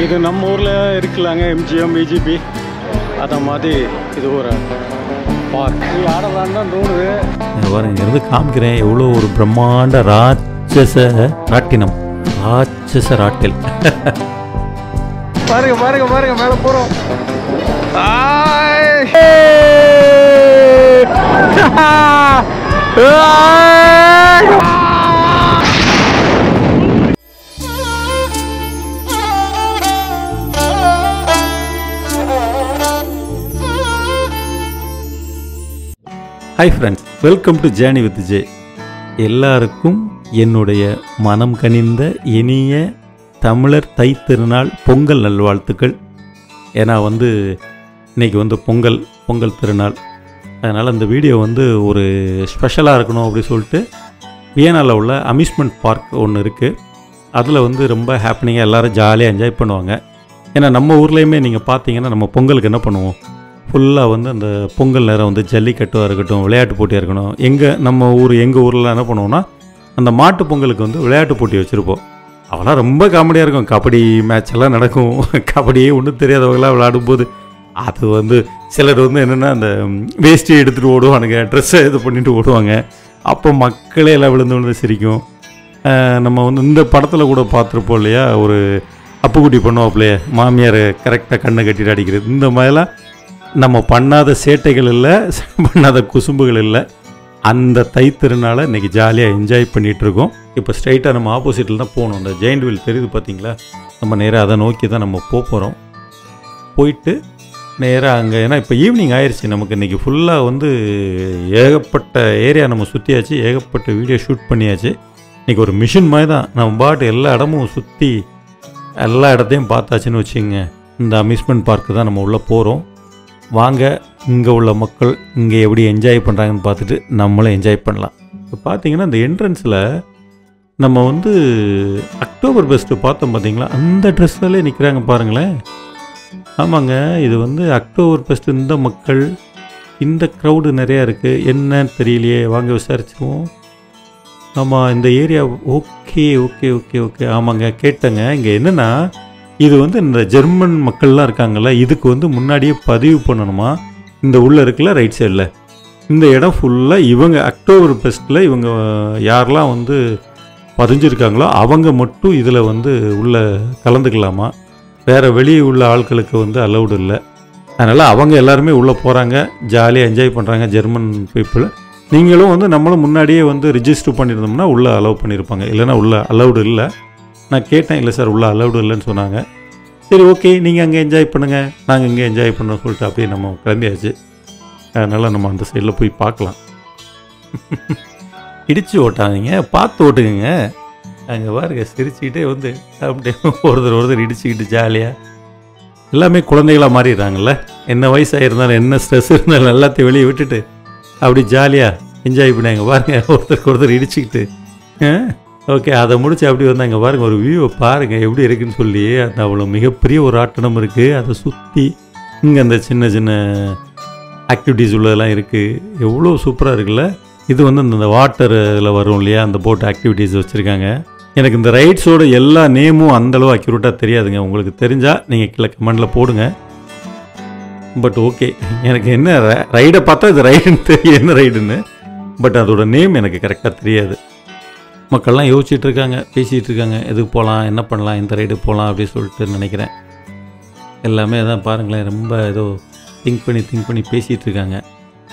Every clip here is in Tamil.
இது நம்ம ஊரில் இருக்கலாங்க எம்ஜிஎம் பிஜேபி அதை மாதிரி இது ஒரு பார்க் ஆடலான்னு தான் தோணுது. பாருங்க இருந்து காமிக்கிறேன் எவ்வளோ ஒரு பிரம்மாண்ட ராட்சச ராட்டினம் ராட்சச ராட்டில் பாருங்க பாருங்க பாருங்க மேலே போகிறோம். Hi friends, welcome to journey with J. எல்லாருக்கும் என்னுடைய மனம் கனிந்த இனிய தமிழர் தைத்திருநாள் பொங்கல் நல்வாழ்த்துக்கள். ஏன்னா இன்றைக்கி பொங்கல் திருநாள். அதனால் இந்த வீடியோ ஒரு ஸ்பெஷலாக இருக்கணும் அப்படின்னு சொல்லிட்டு வியனாவில் உள்ள அம்யூஸ்மெண்ட் பார்க் ஒன்று இருக்குது. அதில் ரொம்ப ஹாப்பினிங்காக எல்லோரும் ஜாலியாக என்ஜாய் பண்ணுவாங்க. ஏன்னா நம்ம ஊர்லேயுமே நீங்கள் பார்த்தீங்கன்னா நம்ம பொங்கலுக்கு என்ன பண்ணுவோம், ஃபுல்லாக அந்த பொங்கல் நேரம் ஜல்லிக்கட்டாக இருக்கட்டும், விளையாட்டு போட்டியாக இருக்கணும். எங்கள் ஊரில் என்ன பண்ணுவோன்னா அந்த மாட்டு பொங்கலுக்கு விளையாட்டு போட்டி வச்சுருப்போம். அவெல்லாம் ரொம்ப காமெடியாக இருக்கும். கபடி மேட்ச் எல்லாம் நடக்கும். கபடியே ஒன்றும் தெரியாதவங்களாம் விளையாடும்போது அது சிலர் என்னென்னா அந்த வேஸ்டியை எடுத்துகிட்டு ஓடுவானுங்க, ட்ரெஸ்ஸை இது பண்ணிட்டு ஓடுவாங்க. அப்போ மக்களே எல்லாம் விழுந்து சிரிக்கும். நம்ம இந்த படத்தில் கூட பார்த்துருப்போம் இல்லையா, ஒரு அப்புக்குட்டி பண்ணுவாப்லையே, மாமியார் கரெக்டாக கண்ணை கட்டிட்டு அடிக்கிறது. இந்த மாதிரிலாம் நம்ம பண்ணாத சேட்டைகள் இல்லை, பண்ணாத குசும்புகள் இல்லை. அந்த தைத்திருநாளை இன்றைக்கி ஜாலியாக என்ஜாய் பண்ணிகிட்ருக்கோம். இப்போ ஸ்ட்ரைட்டாக நம்ம ஆப்போசிட்டில் தான் போகணும். அந்த ஜெயிண்ட் வீல் தெரியுது பார்த்தீங்களா, நம்ம நேராக அதை நோக்கி தான் நம்ம போகிறோம். போயிட்டு நேராக அங்கே, ஏன்னா இப்போ ஈவினிங் ஆயிடுச்சு. நமக்கு இன்றைக்கி ஃபுல்லாக ஏகப்பட்ட ஏரியா நம்ம சுற்றியாச்சு, ஏகப்பட்ட வீடியோ ஷூட் பண்ணியாச்சு. இன்றைக்கி ஒரு மிஷின் மாதிரி தான் நம்ம பாட்டு எல்லா இடமும் சுற்றி எல்லா இடத்தையும் பார்த்தாச்சுன்னு வச்சுங்க. இந்த அம்யூஸ்மெண்ட் பார்க்கு தான் நம்ம உள்ளே போகிறோம். வாங்க, இங்கே உள்ள மக்கள் இங்கே எப்படி என்ஜாய் பண்ணுறாங்கன்னு பார்த்துட்டு நம்மளும் என்ஜாய் பண்ணலாம். இப்போ பார்த்தீங்கன்னா இந்த என்ட்ரன்ஸில் நம்ம அக்டோபர் ஃபெஸ்ட்டு பார்த்தோம் பார்த்தீங்களா, அந்த ட்ரெஸ்ஸில் நிற்கிறாங்க பாருங்களேன். ஆமாங்க, இது அக்டோபர் ஃபெஸ்ட்டு. இந்த மக்கள், இந்த க்ரௌடு நிறையா இருக்குது. என்னன்னு தெரியலையே, வாங்க விசாரிச்சுருவோம். ஆமாம், இந்த area okay okay okay okay ஆமாங்க, கேட்டேங்க. இங்கே என்னென்னா இது இந்த ஜெர்மன் மக்கள்லாம் இருக்காங்கள்ல, இதுக்கு முன்னாடியே பதிவு பண்ணணுமா. இந்த உள்ளே இருக்குல்ல ரைட் சைடில், இந்த இடம் ஃபுல்லாக இவங்க அக்டோபர் ஃபெஸ்ட்டில் இவங்க யாரெல்லாம் பதிஞ்சிருக்காங்களோ அவங்க மட்டும் இதில் உள்ளே கலந்துக்கலாமா. வேறு வெளியே உள்ள ஆட்களுக்கு அலௌடு இல்லை. அதனால் அவங்க எல்லாருமே உள்ளே போகிறாங்க, ஜாலியாக என்ஜாய் பண்ணுறாங்க ஜெர்மன் பீப்புள். நீங்களும் நம்மளும் முன்னாடியே ரிஜிஸ்டர் பண்ணியிருந்தோம்னா உள்ளே அலோவ் பண்ணியிருப்பாங்க. இல்லைன்னா உள்ளே அலௌடு இல்லை. நான் கேட்டேன், இல்லை சார் உள்ளே அலௌடு இல்லைன்னு சொன்னாங்க. சரி ஓகே, நீங்கள் அங்கே என்ஜாய் பண்ணுங்கள், நாங்கள் இங்கே என்ஜாய் பண்ணோம் சொல்லிட்டு அப்படியே நம்ம கிளம்பியாச்சு. அதனால் நம்ம அந்த சைடில் போய் பார்க்கலாம். இடித்து ஓட்டாதீங்க, பார்த்து ஓட்டுங்க. அங்கே பாருங்க சிரிச்சுக்கிட்டே அப்படியே ஒருத்தர் இடிச்சுக்கிட்டு ஜாலியாக எல்லாமே குழந்தைகளாக மாறிடுறாங்கல்ல. என்ன வயசாக இருந்தாலும் என்ன ஸ்ட்ரெஸ் இருந்தாலும் எல்லாத்தையும் வெளியே விட்டுட்டு அப்படி ஜாலியாக என்ஜாய் பண்ணாங்க பாருங்கள், ஒருத்தருக்கு இடிச்சுக்கிட்டு. ஓகே, அதை முடிச்சு அப்படி அங்கே பாருங்கள், ஒரு வியூவை பாருங்கள் எப்படி இருக்குதுன்னு சொல்லி. அந்த அவ்வளோ மிகப்பெரிய ஒரு ஆட்டணம் இருக்குது. அதை சுற்றி இங்கே அந்த சின்ன சின்ன ஆக்டிவிட்டீஸ் உள்ளதெல்லாம் இருக்குது. எவ்வளோ சூப்பராக இருக்குல்ல. இது இந்த வாட்டரில் வரும் இல்லையா, அந்த போட் ஆக்டிவிட்டீஸ் வச்சுருக்காங்க. எனக்கு இந்த ரைட்ஸோட எல்லா நேமும் அந்தளவு அக்யூரேட்டாக தெரியாதுங்க. உங்களுக்கு தெரிஞ்சால் நீங்கள் கீழே கமெண்டில் போடுங்க. பட் ஓகே, எனக்கு என்ன ரைடை பார்த்தா இது ரைடுன்னு தெரியும், என்ன ரைடுன்னு. பட் அதோட நேம் எனக்கு கரெக்டாக தெரியாது. மக்கள்லாம் யோசிச்சுட்டு இருக்காங்க, பேசிகிட்டு இருக்காங்க, எதுக்கு போகலாம், என்ன பண்ணலாம், இந்த ரைடு போகலாம் அப்படின்னு சொல்லிட்டு நினைக்கிறேன். எல்லாமே அதான் பாருங்களேன், ரொம்ப ஏதோ திங்க் பண்ணி பேசிகிட்டு இருக்காங்க.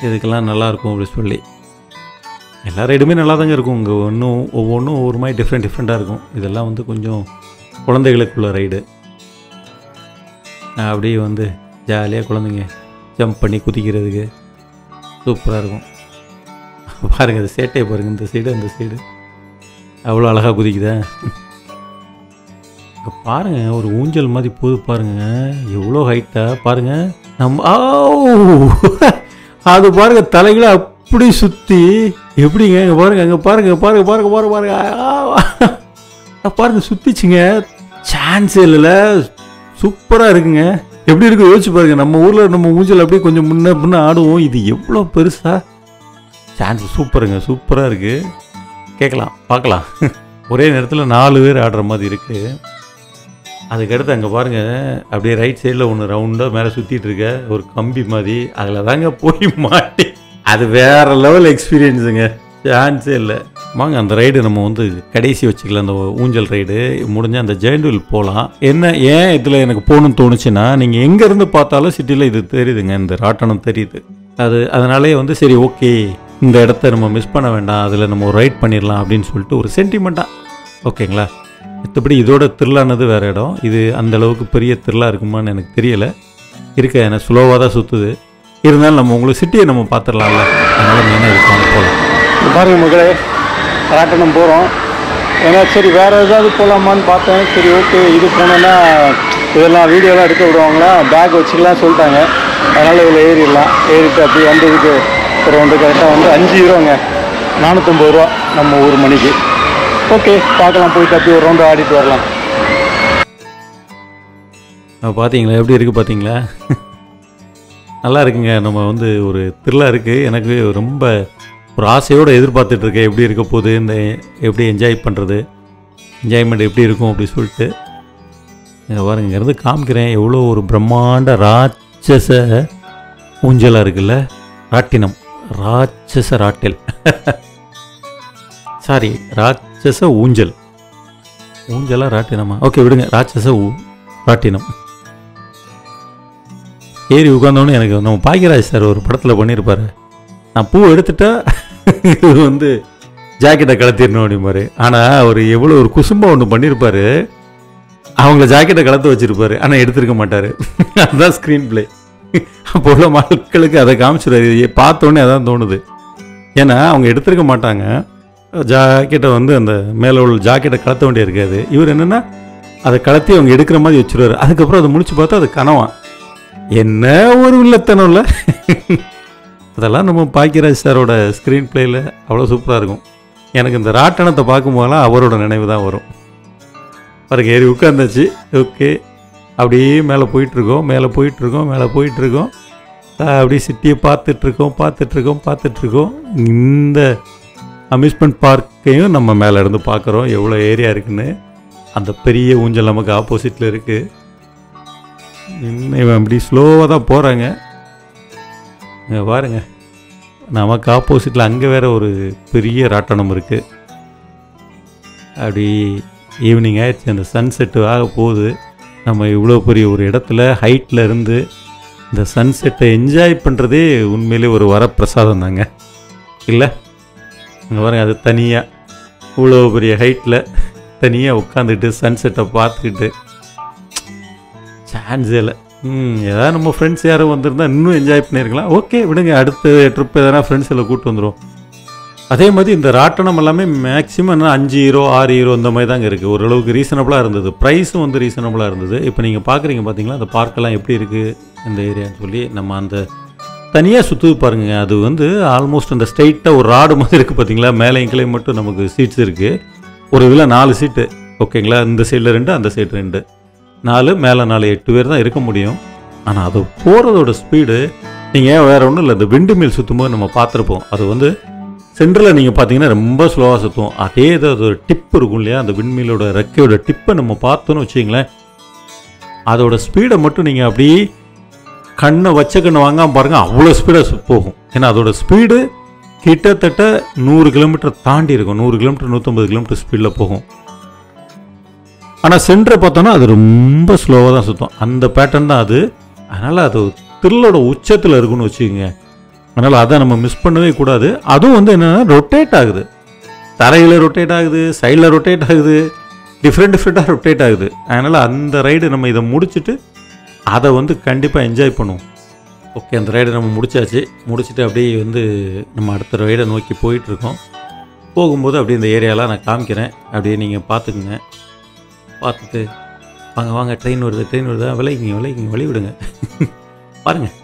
இதுக்கெல்லாம் நல்லாயிருக்கும் அப்படின்னு சொல்லி. எல்லா ரைடுமே நல்லா தாங்க இருக்கும். இங்கே ஒவ்வொன்றும் ஒவ்வொரு மாதிரி டிஃப்ரெண்ட்டாக இருக்கும். இதெல்லாம் கொஞ்சம் குழந்தைகளுக்குள்ள ரைடு. அப்படியே ஜாலியாக குழந்தைங்க ஜம்ப் பண்ணி குதிக்கிறதுக்கு சூப்பராக இருக்கும். பாருங்கள், இந்த சேட்டையை பாருங்கள், இந்த சைடு அந்த சைடு அவ்வளோ அழகாக குதிக்குதா. இப்போ பாருங்கள், ஒரு ஊஞ்சல் மாதிரி போது பாருங்கள், எவ்வளோ ஹைட்டாக பாருங்கள். அது பாருங்கள், தலைகளை அப்படி சுற்றி எப்படிங்க. இங்கே பாருங்கள், அங்கே பாருங்கள் பாருங்கள் பாருங்கள் பாருங்கள் பாருங்கள் பாருங்கள், சுற்றிச்சுங்க. சான்ஸே இல்லைல்ல, சூப்பராக இருக்குங்க. எப்படி இருக்கு யோசிச்சு பாருங்கள். நம்ம ஊரில் நம்ம ஊஞ்சல் அப்படியே கொஞ்சம் முன்ன ஆடுவோம். இது எவ்வளோ பெருசாக, சான்ஸ் சூப்பருங்க, சூப்பராக இருக்குது. கேட்கலாம், பார்க்கலாம். ஒரே நேரத்தில் 4 பேர் ஆடுற மாதிரி இருக்குது. அதுக்கடுத்து அங்கே பாருங்கள், அப்படியே ரைட் சைடில் ஒன்று ரவுண்டாக மேலே சுற்றிட்டு இருக்க ஒரு கம்பி மாதிரி, அதில் தாங்க போய் மாட்டி. அது வேறு லெவல் எக்ஸ்பீரியன்ஸுங்க, சான்ஸே இல்லை. வாங்க அந்த ரைடு நம்ம வந்து கடைசி வச்சுக்கலாம். அந்த ஊஞ்சல் ரைடு முடிஞ்சால் அந்த ஜெயண்ட் போகலாம். என்ன ஏன் இதில் எனக்கு போகணுன்னு தோணுச்சுன்னா, நீங்கள் எங்கேருந்து பார்த்தாலும் சிட்டியில் இது தெரியுதுங்க, இந்த ராட்டனம் தெரியுது. அதனாலே வந்து சரி ஓகே, இந்த இடத்த நம்ம மிஸ் பண்ண வேண்டாம், அதில் நம்ம ஒரு ரைட் பண்ணிடலாம் அப்படின்னு சொல்லிட்டு ஒரு சென்டிமெண்ட்டாக. ஓகேங்களா? மற்றபடி இதோட த்ரில்லானது வேறு இடம். இது அந்தளவுக்கு பெரிய த்ரில்லாக இருக்குமான்னு எனக்கு தெரியலை. ஏன்னா ஸ்லோவாக தான் சுற்றுது. இருந்தாலும் நம்ம உங்களுக்கு சிட்டியை நம்ம பார்த்துடலாம்ல, அதனால் மெயினாக இருக்காங்க போகலாம். பாருங்கள் மக்களே, ராட்டனம் போகிறோம். ஏன்னா சரி வேறு ஏதாவது போகலாமான்னு பார்த்தேன். சரி ஓகே, இது போனோன்னா இதெல்லாம் வீடியோலாம் எடுக்க விடுவாங்களா, பேக் வச்சுக்கலாம் சொல்லிட்டாங்க. அதனால் இதில் ஏறிட்டு அப்படி வந்ததுக்கு ஒரு வந்து கரெக்டாக வந்து 5 யூரோங்க, 450 ரூபா நம்ம ஊர் மணிக்கு. ஓகே பார்க்கலாம், போயிட்டு அப்படி ஒரு ரவுண்டு ஆடிட்டு வரலாம். பார்த்தீங்களா எப்படி இருக்குது பார்த்தீங்களா? நல்லா இருக்குங்க. நம்ம வந்து ஒரு த்ரில்லாக இருக்குது. எனக்கு ரொம்ப ஒரு ஆசையோடு எதிர்பார்த்துட்ருக்கேன் எப்படி இருக்க போகுது, இந்த எப்படி என்ஜாய்மெண்ட் எப்படி இருக்கும் அப்படி சொல்லிட்டு. பாருங்க, இங்கேருந்து காமிக்கிறேன். எவ்வளோ ஒரு பிரம்மாண்ட ராட்சச ஊஞ்சலாக இருக்குல்ல, ராட்சச ராட்டில் சாரி ராட்சச ஊஞ்சலா ராட்டினமா, ஓகே விடுங்க, ராட்சச ராட்டினம். ஏறி உட்காந்தோன்னு எனக்கு நம்ம பாக்கியராஜ் சார் ஒரு படத்தில் பண்ணியிருப்பார், நான் பூ எடுத்துட்டா இது வந்து ஜாக்கெட்டை கலத்திடணும் அப்படிம்பாரு. ஆனால் அவர் எவ்வளோ ஒரு குசும்பா ஒன்று பண்ணியிருப்பார், அவங்கள ஜாக்கெட்டை கலத்து வச்சுருப்பார், ஆனால் எடுத்துருக்க மாட்டார். அதுதான் ஸ்க்ரீன் பிளே. அப்போ உள்ள மக்களுக்கு அதை காமிச்சிடாது, பார்த்தோன்னே அதான் தோணுது. ஏன்னா அவங்க எடுத்துருக்க மாட்டாங்க ஜாக்கெட்டை, வந்து அந்த மேலே உள்ள ஜாக்கெட்டை கலத்த வேண்டிய இருக்காது. இவர் என்னென்னா அதை கலத்தி அவங்க எடுக்கிற மாதிரி வச்சுருவார். அதுக்கப்புறம் அதை முடிச்சு பார்த்தா அது கனவான். என்ன ஒரு வில்லத்தனம் இல்லை. அதெல்லாம் நம்ம பாக்கியராஜ் சாரோட ஸ்க்ரீன் பிளேயில் அவ்வளோ சூப்பராக இருக்கும். எனக்கு இந்த ராட்டனத்தை பார்க்கும்போதெல்லாம் அவரோட நினைவு தான் வரும். பாருங்க, ஏறி உட்காந்தாச்சு. ஓகே, அப்படியே மேலே போயிட்டுருக்கோம். அப்படியே சிட்டியை பார்த்துட்ருக்கோம். இந்த அம்யூஸ்மெண்ட் பார்க்கையும் நம்ம மேலே இருந்து பார்க்குறோம், எவ்வளோ ஏரியா இருக்குன்னு. அந்த பெரிய ஊஞ்சல் நமக்கு ஆப்போசிட்டில் இருக்குது. இன்னும் அப்படி ஸ்லோவாக தான் போகிறாங்க. பாருங்க, நமக்கு ஆப்போசிட்டில் அங்கே வேறு ஒரு பெரிய ராட்டனம் இருக்குது. அப்படி ஈவினிங் ஆயிடுச்சு, அந்த சன்செட்டு ஆக போகுது. நம்ம இவ்வளோ பெரிய ஒரு இடத்துல ஹைட்டில் இருந்து இந்த சன்செட்டை என்ஜாய் பண்ணுறதே உண்மையிலே ஒரு வரப்பிரசாதம் தாங்க இல்லை? இங்கே பாருங்க, அது தனியாக இவ்வளோ பெரிய ஹைட்டில் தனியாக உட்காந்துட்டு சன்செட்டை பார்த்துக்கிட்டு சான்ஸே இல்லை. ஏதாவது நம்ம ஃப்ரெண்ட்ஸ் யாரும் வந்திருந்தால் இன்னும் என்ஜாய் பண்ணியிருக்கலாம். ஓகே விடுங்க, அடுத்த ட்ரிப் எதனா ஃப்ரெண்ட்ஸ் எல்லாம் கூப்பிட்டு வந்துடும். அதே மாதிரி இந்த ராட்டனம் எல்லாமே மேக்ஸிமம் என்ன 5 யூரோ 6 யூரோ இந்த மாதிரி தாங்க இருக்குது. ஓரளவுக்கு ரீசனபுளாக இருந்தது, ப்ரைஸும் வந்து ரீசனபுளாக இருந்தது. இப்போ நீங்கள் பார்க்குறீங்க பார்த்தீங்களா, அந்த பார்க்கெல்லாம் எப்படி இருக்குது இந்த ஏரியான்னு சொல்லி. நம்ம அந்த தனியாக சுற்று பாருங்க, அது வந்து ஆல்மோஸ்ட் அந்த ஸ்ட்ரைட்டாக ஒரு ராடு மாதிரி இருக்குது பார்த்தீங்களா. மேலே எங்களையும் மட்டும் நமக்கு சீட்ஸ் இருக்குது. ஒரு இதில் 4 சீட்டு ஓகேங்களா. இந்த சைடில் 2, அந்த சைடு 2, 4, மேலே 4, 8 பேர் தான் இருக்க முடியும். ஆனால் அது போகிறதோட ஸ்பீடு நீங்கள் வேறு ஒன்றும் இல்லை, இந்த விண்டு மில் சுற்றும்போது நம்ம பார்த்துருப்போம். அது வந்து சென்டரில் நீங்கள் பார்த்தீங்கன்னா ரொம்ப ஸ்லோவாக சுற்றும். அதே இது அது ஒரு டிப் இருக்கும் இல்லையா, அந்த விண்மீலோட ரெக்கையோட டிப்பை நம்ம பார்த்தோன்னு வச்சிங்களேன், அதோட ஸ்பீடை மட்டும் நீங்கள் அப்படியே கண்ணை வாங்காமல் பாருங்கள், அவ்வளோ ஸ்பீடாக போகும். ஏன்னா அதோட ஸ்பீடு கிட்டத்தட்ட 100 கிலோமீட்டர் தாண்டி இருக்கும். 100 கிலோமீட்டர் 150 கிலோமீட்டர் ஸ்பீடில் போகும். ஆனால் சென்டரை பார்த்தோன்னா அது ரொம்ப ஸ்லோவாக தான் சுற்றும். அந்த பேட்டர்ன் தான் அது. அதனால் அது த்ரில்லோட உச்சத்தில் இருக்குன்னு வச்சுக்கோங்க. அதனால் அதை நம்ம மிஸ் பண்ணவே கூடாது. அதுவும் வந்து என்னென்னா ரொட்டேட் ஆகுது, தரையில் ரொட்டேட் ஆகுது, சைடில் ரொட்டேட் ஆகுது, டிஃப்ரெண்ட்டாக ரொட்டேட் ஆகுது. அதனால் அந்த ரைடு நம்ம இதை முடிச்சுட்டு அதை வந்து கண்டிப்பாக என்ஜாய் பண்ணுவோம். ஓகே, அந்த ரைடை நம்ம முடிச்சுட்டு அப்படியே வந்து நம்ம அடுத்த ரைடை நோக்கி போயிட்டுருக்கோம். போகும்போது அப்படியே இந்த ஏரியாலாம் நான் காமிக்கிறேன், அப்படியே நீங்கள் பார்த்துக்குங்க. பார்த்துட்டு வாங்க ட்ரெயின் வருது, விளைவிங்க வழி விடுங்க. பாருங்கள்,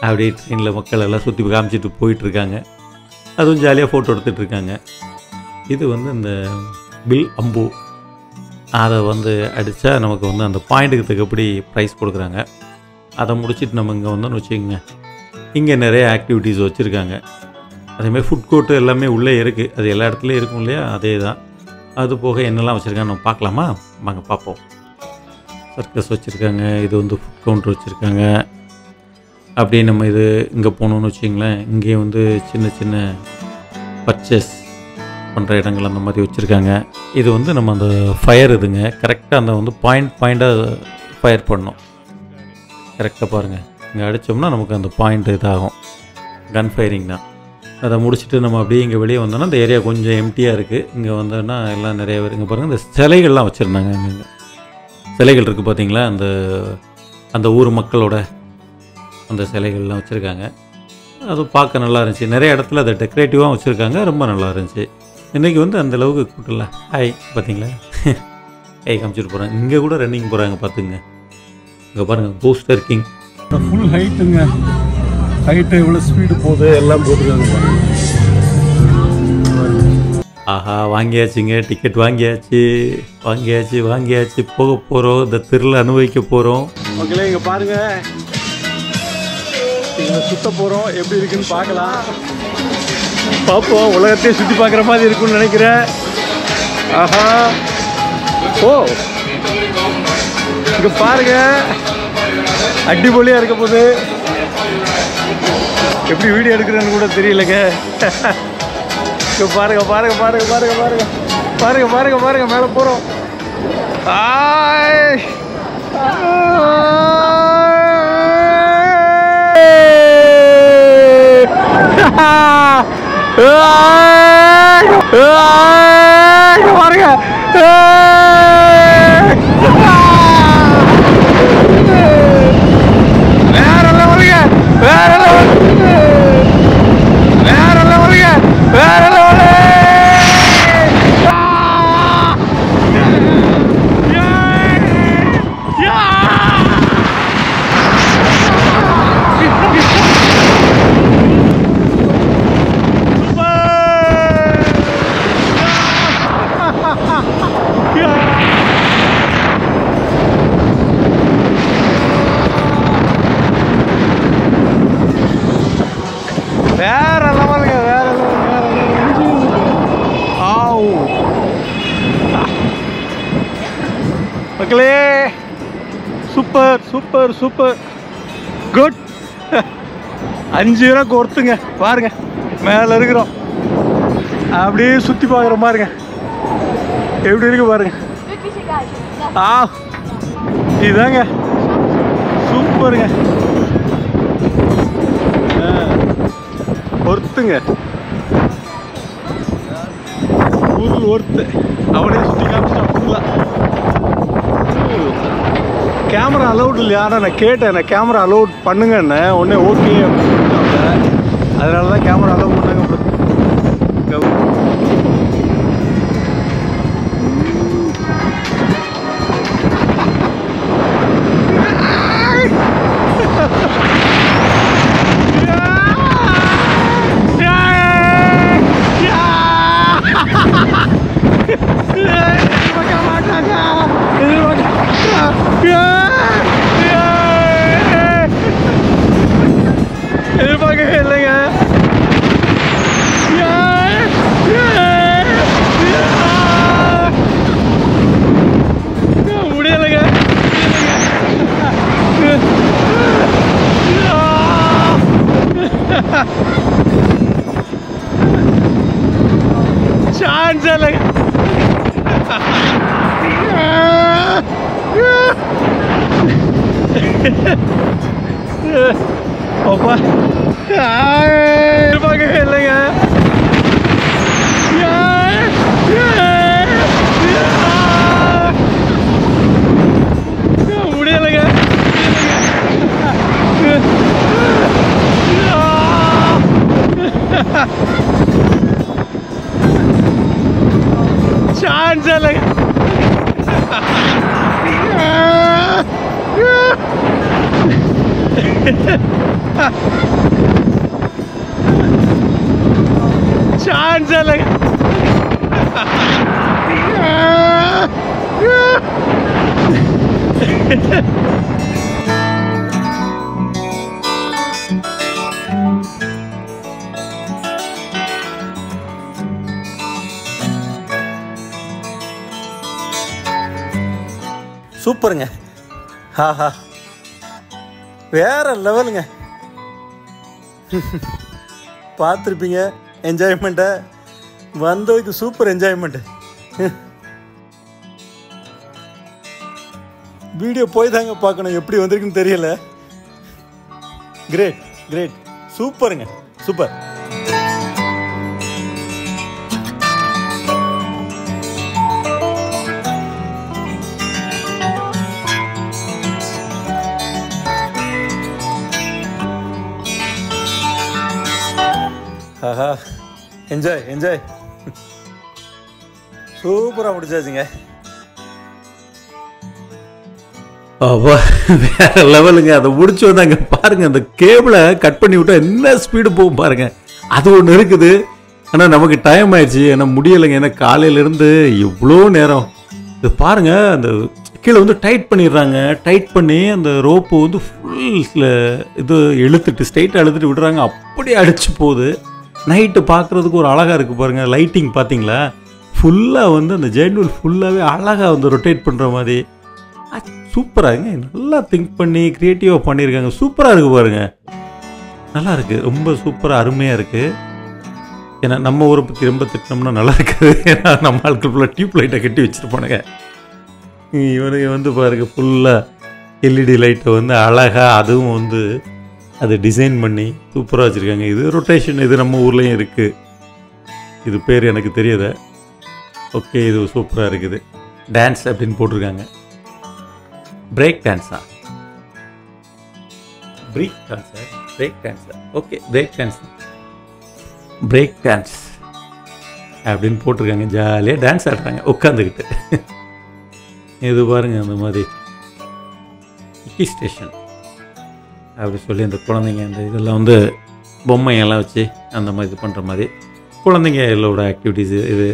அப்படியே ட்ரெயினில் மக்கள் எல்லாம் சுற்றி காமிச்சிட்டு போயிட்டுருக்காங்க. அதுவும் ஜாலியாக ஃபோட்டோ எடுத்துகிட்டு இருக்காங்க. இது வந்து இந்த பில் அம்பு, அதை வந்து அடித்தா நமக்கு வந்து அந்த பாயிண்ட்டுக்கு தக்கப்படி ப்ரைஸ் கொடுக்குறாங்க. அதை முடிச்சுட்டு நம்ம இங்கே வந்தோன்னு வச்சுக்கோங்க, இங்கே நிறைய ஆக்டிவிட்டீஸ் வச்சுருக்காங்க. அதேமாதிரி ஃபுட் கோர்ட்டு எல்லாமே உள்ளே இருக்குது, அது எல்லா இடத்துலையும் இருக்கும் இல்லையா, அதே தான். அது போக என்னெல்லாம் வச்சுருக்காங்க நம்ம பார்க்கலாமா? வாங்க பார்ப்போம். சர்க்கஸ் வச்சுருக்காங்க. இது வந்து ஃபுட் கவுண்டர் வச்சுருக்காங்க. அப்படியே நம்ம இது இங்கே போனோம்னு வச்சிங்களேன், இங்கேயும் வந்து சின்ன சின்ன பர்ச்சேஸ் பண்ணுற இடங்கள் அந்த மாதிரி வச்சுருக்காங்க. இது வந்து நம்ம அந்த ஃபயர் இதுங்க கரெக்டாக அந்த வந்து பாயிண்ட்டாக ஃபயர் பண்ணோம். கரெக்டாக பாருங்கள், இங்கே அடித்தோம்னா நமக்கு அந்த பாயிண்ட் இதாகும். கன் ஃபயரிங் தான். அதை முடிச்சுட்டு நம்ம அப்படியே இங்கே வெளியே வந்தோன்னா இந்த ஏரியா கொஞ்சம் எம்டியாக இருக்குது. இங்கே வந்தோன்னா எல்லாம் நிறைய பேர் இங்கே பாருங்கள், இந்த சிலைகள்லாம் வச்சுருந்தாங்க. இங்கே சிலைகள் இருக்குது பார்த்தீங்களா, அந்த அந்த ஊர் மக்களோட அந்த சிலைகள்லாம் வச்சுருக்காங்க. அது பார்க்க நல்லா இருந்துச்சு. நிறைய இடத்துல அதை டெக்கரேட்டிவாக வச்சுருக்காங்க. ரொம்ப நல்லா இருந்துச்சு. இன்றைக்கி வந்து அந்தளவுக்கு கூட்டல. ஹாய் பார்த்தீங்களா, ஹை காமிச்சிட்டு போகிறாங்க. இங்கே கூட ரன்னிங் போகிறாங்க பார்த்துங்க. இங்கே பாருங்கள், பூஸ்டர் கிங் ஃபுல் ஹைட்டுங்க. ஹைட்டு எவ்வளோ ஸ்பீடு போகுது எல்லாம் போட்டுருக்காங்க. ஆஹா, வாங்கியாச்சுங்க, டிக்கெட் வாங்கியாச்சு போக போகிறோம். இந்த திருவிழா அனுபவிக்க போகிறோம். ஓகே, இங்கே பாருங்கள், இங்கே சுத்த போகிறோம். எப்படி இருக்குன்னு பார்க்கலாம். பார்ப்போம். உலகத்தையே சுற்றி பார்க்குற மாதிரி இருக்குன்னு நினைக்கிறேன். ஆஹா, ஓ இங்கே பாருங்க, அடிப்பொலியாக இருக்க போது. எப்படி வீடியோ எடுக்கிறேன்னு கூட தெரியலங்க. இங்கே பாருங்க பாருங்க பாருங்க பாருங்க பாருங்க பாருங்க பாருங்க பாருங்க மேலே போகிறோம். ஆய் பாருங்க, வேற லெவலுங்க, வேற லெவல், வேற லெவலுங்க, வேற லெவலு. வேற லெவலுங்க, வேற லெவல், வேற லெவல். ஆவ் மக்களே, சூப்பர் சூப்பர் சூப்பர் குட். 5 ரூபாய்க்கு ஒருத்துங்க. பாருங்க, மேலே இருக்கிறோம். அப்படியே சுற்றி பார்க்குற பாருங்க, எப்படி இருக்கு பாருங்க. இதுதாங்க சூப்பருங்க. ஒருத்துங்க ஃபுல் ஒர்த்து. அவனே சுற்றி காமிச்சிட்டான் ஃபுல்லாக. கேமரா அலௌட் இல்லையா? நான் கேட்டேன், நான் கேமரா அலௌட் பண்ணுங்கன்னு. உடனே ஓகே அப்படின்னு, அதனால தான் கேமரா அலௌட் பண்ணாங்க. எதிர்பார்க்கவே இல்லைங்க. முடியலைங்க. சான்ஸ் இல்லைங்க. அப்பா, எதிர்பார்க்கவே இல்லைங்க. முடியலைங்க. சான்ஸ் இல்லைங்க. சான்ஸ் இல்லைங்க. சூப்பருங்க. ஆஹா வேற லெவலுங்க. பார்த்துருப்பீங்க என்ஜாய்மெண்ட்டை, வந்ததுக்கு சூப்பர் என்ஜாய்மெண்ட்டு. வீடியோ போய் தாங்க பார்க்கணும், எப்படி வந்திருக்குன்னு தெரியல. கிரேட் கிரேட், சூப்பருங்க, சூப்பர். ஆஹா என்ஜாய் என்ஜாய், சூப்பராக முடிச்சாச்சுங்க. வேற லெவலுங்க. அதை முடிச்சு வந்தாங்க பாருங்க, அந்த கேபிளை கட் பண்ணி விட்டா என்ன ஸ்பீடு போகும் பாருங்க. அது ஒன்று இருக்குது. ஆனால் நமக்கு டைம் ஆயிடுச்சு, ஏன்னா முடியலைங்க. ஏன்னா காலையிலேருந்து இவ்வளோ நேரம் இது பாருங்க, அந்த கீழே வந்து டைட் பண்ணிடுறாங்க. டைட் பண்ணி அந்த ரோப்பு வந்து ஃபுல் இது இழுத்துட்டு ஸ்ட்ரைட்டாக இழுத்துட்டு விடுறாங்க. அப்படியே அடிச்சு போகுது. நைட்டு பார்க்குறதுக்கு ஒரு அழகாக இருக்குது பாருங்கள். லைட்டிங் பார்த்தீங்களா, ஃபுல்லாக வந்து அந்த ஜெயின்ட் ஃபுல்லாகவே அழகாக வந்து ரொட்டேட் பண்ணுற மாதிரி சூப்பராகுங்க. நல்லா திங்க் பண்ணி க்ரியேட்டிவாக பண்ணியிருக்காங்க. சூப்பராக இருக்குது பாருங்கள், நல்லா இருக்குது, ரொம்ப சூப்பராக அருமையாக இருக்குது. ஏன்னா நம்ம ஊரை பற்றி ரொம்ப திட்டம்னா நல்லா இருக்காது. ஏன்னா நம்ம ஆட்கள் ஃபுல்லாக டியூப் லைட்டை கட்டி வச்சுருப்பானுங்க. இவனுங்க வந்து பாருங்கள் ஃபுல்லாக எல்இடி லைட்டை வந்து அழகாக அதுவும் வந்து அதை டிசைன் பண்ணி சூப்பராக வச்சுருக்காங்க. இது ரொட்டேஷன், இது நம்ம ஊர்லேயும் இருக்குது. இது பேர் எனக்கு தெரியாத. ஓகே, இது சூப்பராக இருக்குது. டான்ஸ் அப்படின்னு போட்டிருக்காங்க. பிரேக் டான்ஸா, பிரேக் டான்ஸா, பிரேக் டான்ஸா, okay break dance, break dance அப்படின்னு போட்டிருக்காங்க. ஜாலியாக டான்ஸ் ஆடுறாங்க உட்காந்துக்கிட்டு. இது பாருங்கள், அந்த மாதிரி கிட்டி ஸ்டேஷன் அப்படி சொல்லி அந்த குழந்தைங்க இந்த இதெல்லாம் வந்து பொம்மையெல்லாம் வச்சு அந்த மாதிரி இது பண்ணுற மாதிரி குழந்தைங்க எல்லோட ஆக்டிவிட்டீஸு இது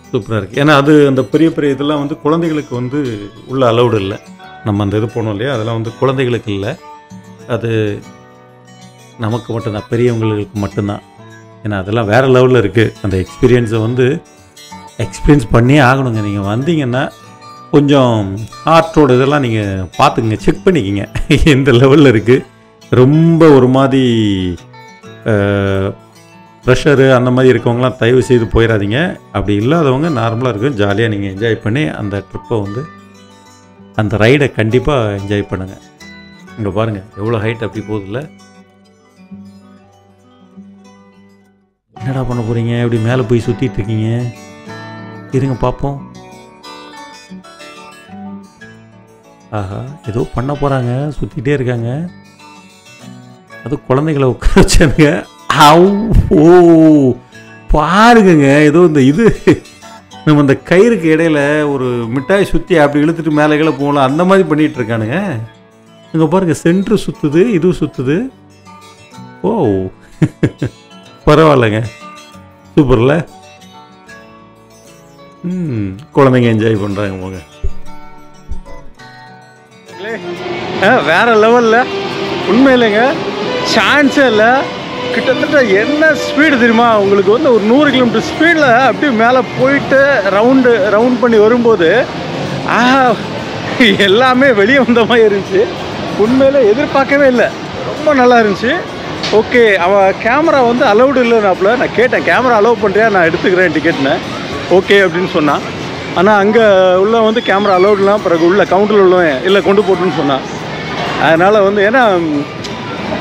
சூப்பராக இருக்குது. ஏன்னா அது அந்த பெரிய பெரிய இதெல்லாம் வந்து குழந்தைகளுக்கு வந்து உள்ள அலௌடு இல்லை. நம்ம அந்த இது போனோம் இல்லையா, அதெல்லாம் வந்து குழந்தைகளுக்கு இல்லை, அது நமக்கு மட்டும்தான், பெரியவங்களுக்கு மட்டும்தான். ஏன்னா அதெல்லாம் வேறு லெவலில் இருக்குது. அந்த எக்ஸ்பீரியன்ஸை வந்து எக்ஸ்பீரியன்ஸ் பண்ணியே ஆகணுங்க. நீங்கள் வந்தீங்கன்னா கொஞ்சம் ஆர்ட்டோட இதெல்லாம் நீங்கள் பார்த்துக்குங்க, செக் பண்ணிக்கிங்க எந்த லெவலில் இருக்குது. ரொம்ப ஒரு மாதிரி ப்ரெஷரு அந்த மாதிரி இருக்கவங்களாம் தயவு செய்து போயிடாதீங்க. அப்படி இல்லாதவங்க நார்மலாக இருக்கும், ஜாலியாக நீங்கள் என்ஜாய் பண்ணி அந்த ட்ரிப்பை வந்து அந்த ரைடை கண்டிப்பாக என்ஜாய் பண்ணுங்கள். இங்கே பாருங்கள் எவ்வளோ ஹைட் அப்படி போகுதுல்ல. என்னடா பண்ண போகிறீங்க, இப்படி மேலே போய் சுற்றிட்டு இருக்கீங்க? இருங்க பார்ப்போம். ஆஹா, ஏதோ பண்ண போகிறாங்க, சுற்றிகிட்டே இருக்காங்க. அது குழந்தைகளை உட்கார வச்சானுங்க. ஓ பாருங்க, ஏதோ இந்த இது நம்ம இந்த கயிறுக்கு இடையில ஒரு மிட்டாய் சுற்றி அப்படி இழுத்துட்டு மேலே கீழே போகலாம், அந்த மாதிரி பண்ணிகிட்டு இருக்கானுங்க. இங்கே பாருங்க, சென்ட்ரு சுற்றுது, இதுவும் சுற்றுது. ஓ பரவாயில்லைங்க, சூப்பர்ல. குழந்தைங்க என்ஜாய் பண்ணுறாங்க போங்க. வேற லெவலில் உண்மையிலேங்க, சான்ஸே இல்லை. கிட்டத்தட்ட என்ன ஸ்பீடு தெரியுமா உங்களுக்கு, வந்து ஒரு 100 கிலோமீட்டர் ஸ்பீடில் அப்படியே மேலே போயிட்டு ரவுண்ட் பண்ணி வரும்போது எல்லாமே வெளியே வந்த மாதிரி இருந்துச்சு. உண்மையிலே எதிர்பார்க்கவே இல்லை, ரொம்ப நல்லா இருந்துச்சு. ஓகே, அவன் கேமரா வந்து அலௌடு இல்லைனாப்புல. நான் கேட்டேன், கேமரா அலோவ் பண்ணுறியா, நான் எடுத்துக்கிறேன் டிக்கெட்னு. ஓகே அப்படின்னு சொன்னான். ஆனால் அங்கே உள்ள வந்து கேமரா அலௌடுலாம், பிறகு உள்ள கவுண்டரில் உள்ளவன் இல்லை கொண்டு போட்டுன்னு சொன்னான். அதனால் வந்து ஏன்னா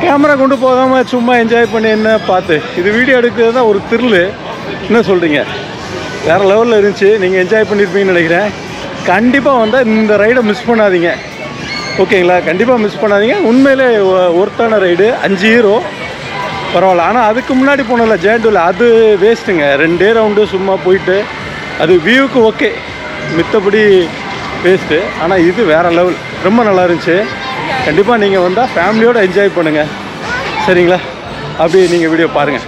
கேமரா கொண்டு போகாமல் சும்மா என்ஜாய் பண்ணி என்ன பார்த்து இது வீடியோ எடுக்கிறது தான் ஒரு த்ரில்லு. என்ன சொல்கிறீங்க, வேறு லெவலில் இருந்துச்சு. நீங்கள் என்ஜாய் பண்ணியிருப்பீங்கன்னு நினைக்கிறேன். கண்டிப்பாக வந்தால் இந்த ரைடை மிஸ் பண்ணாதீங்க, ஓகேங்களா? கண்டிப்பாக மிஸ் பண்ணாதீங்க. உண்மையிலே ஒர்த்தான ரைடு. 5 ஹீரோ பரவாயில்ல. ஆனால் அதுக்கு முன்னாடி போனல ஜெயண்டூவில், அது வேஸ்ட்டுங்க. 2 ரவுண்டு சும்மா போயிட்டு அது வியூவுக்கு ஓகே, மித்தபடி வேஸ்ட்டு. ஆனால் இது வேறு லெவல், ரொம்ப நல்லா இருந்துச்சு. கண்டிப்பாக நீங்கள் வந்தால் ஃபேமிலியோடு என்ஜாய் பண்ணுங்கள், சரிங்களா? அப்படி நீங்கள் வீடியோ பாருங்கள்.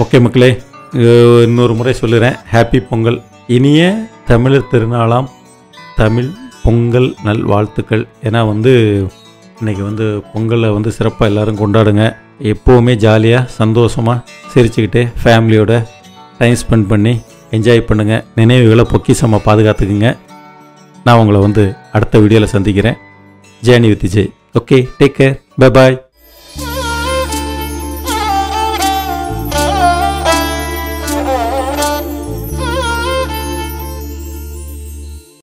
ஓகே மக்களே, இன்னொரு முறை சொல்லுறேன், ஹாப்பி பொங்கல். இனிய தமிழர் திருநாளாம் தமிழ் பொங்கல் நல்வாழ்த்துக்கள். ஏன்னா வந்து இன்றைக்கி வந்து பொங்கலை வந்து சிறப்பாக எல்லோரும் கொண்டாடுங்க. எப்போவுமே ஜாலியாக சந்தோஷமாக சிரிச்சுக்கிட்டு ஃபேமிலியோட டைம் ஸ்பெண்ட் பண்ணி என்ஜாய் பண்ணுங்கள். நினைவுகளை பொக்கிஷமாக பாதுகாத்துக்குங்க. நான் உங்களை அடுத்த வீடியோவில் சந்திக்கிறேன். Journey with J. Okay, take care, bye bye.